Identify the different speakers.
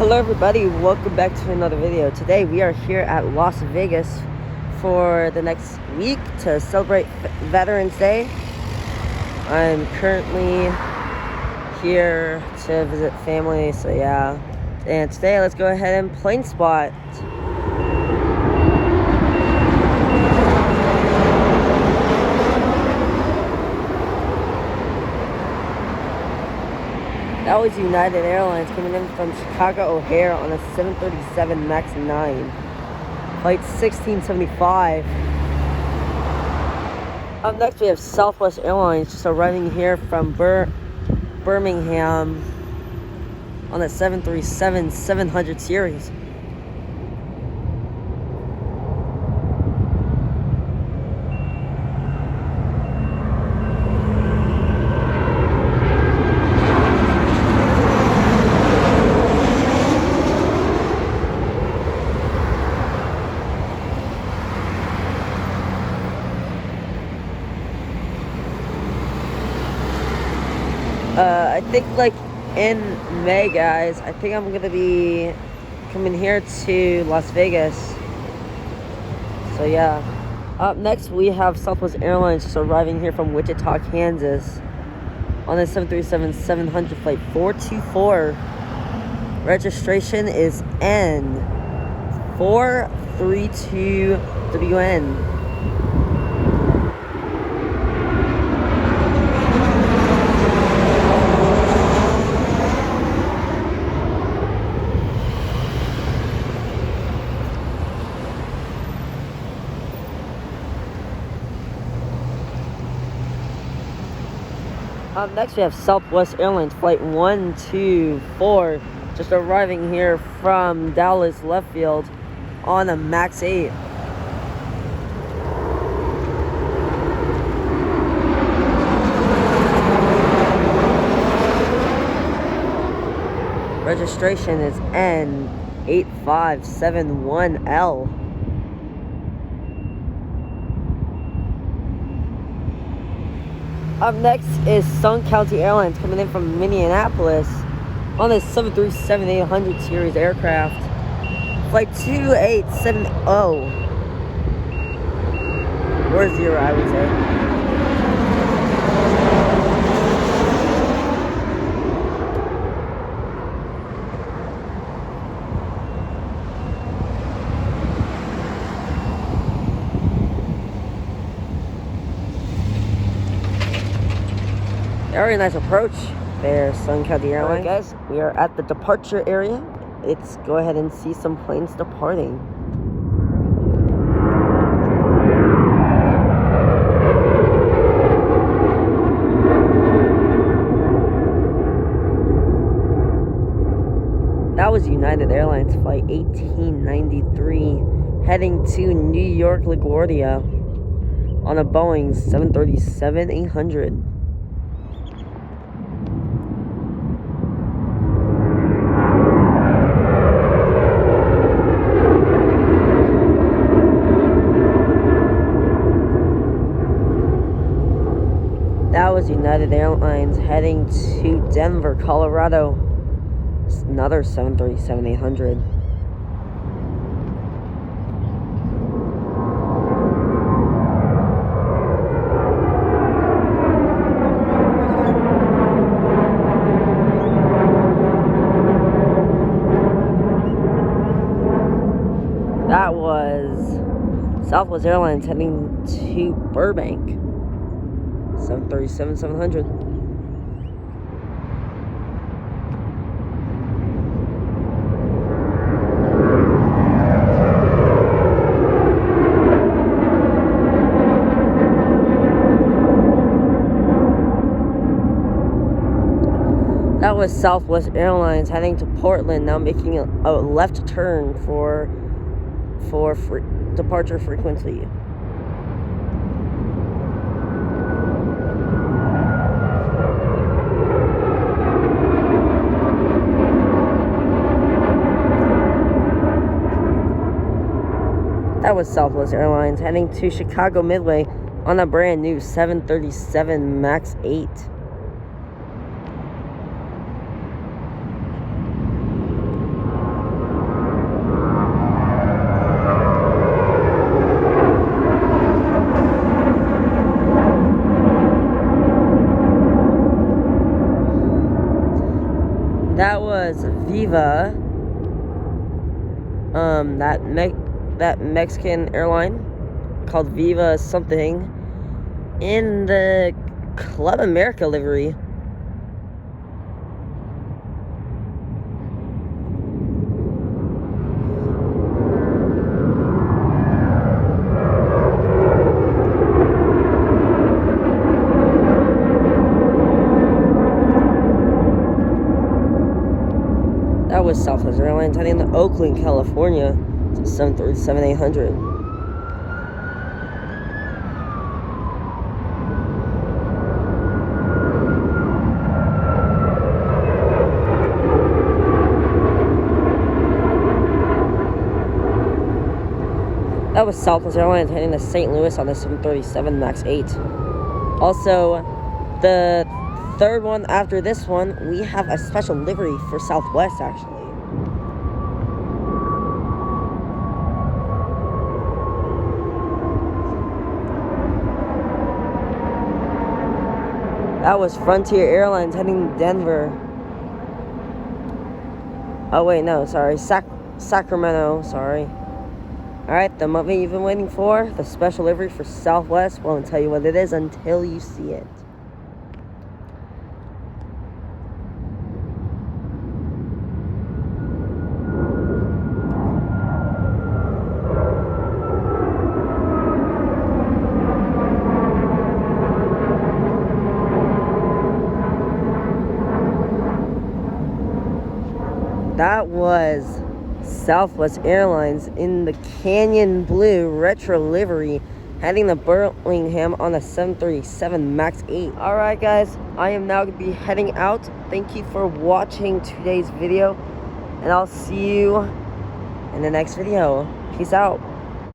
Speaker 1: Hello everybody, welcome back to another video. Today we are here at Las Vegas for the next week to celebrate Veterans Day. I'm currently here to visit family, so yeah. And today let's go ahead and plane spot. That was United Airlines coming in from Chicago O'Hare on a 737 MAX 9. Flight 1675. Up next we have Southwest Airlines just arriving here from Birmingham on a 737-700 series. I think like in May, guys, I think I'm gonna be coming here to Las Vegas. So yeah. Up next we have Southwest Airlines just arriving here from Wichita, Kansas on the 737-700 flight 424. Registration is N432WN. Up next we have Southwest Airlines flight 124 just arriving here from Dallas left field on a MAX 8. Registration is N8571L. Up next is Sun County Airlines coming in from Minneapolis on the 737-800 series aircraft. Flight 2870. Or 0, I would say. Very nice approach there, Sun County Airlines. Alright guys, we are at the departure area. Let's go ahead and see some planes departing. That was United Airlines flight 1893 heading to New York LaGuardia on a Boeing 737-800. That was United Airlines heading to Denver, Colorado. It's another 737-800. That was Southwest Airlines heading to Burbank. 737-700. That was Southwest Airlines heading to Portland, now making a left turn for departure frequency. That was Southwest Airlines heading to Chicago Midway on a brand new 737 MAX 8. Viva, that Mexican airline called Viva something, in the Club America livery. That was Southwest Airlines heading to Oakland, California. It's a 737-800. That was Southwest Airlines heading to St. Louis on the 737 MAX 8. Also, the third one after this one, we have a special livery for Southwest, actually. That was Frontier Airlines heading to Denver. Oh wait, no, sorry, Sacramento, sorry. Alright, the movie you've been waiting for, the special livery for Southwest. Won't tell you what it is until you see it. That was Southwest Airlines in the Canyon Blue retro livery heading to Burlingame on the 737 MAX 8. Alright guys, I am now going to be heading out. Thank you for watching today's video, and I'll see you in the next video. Peace out.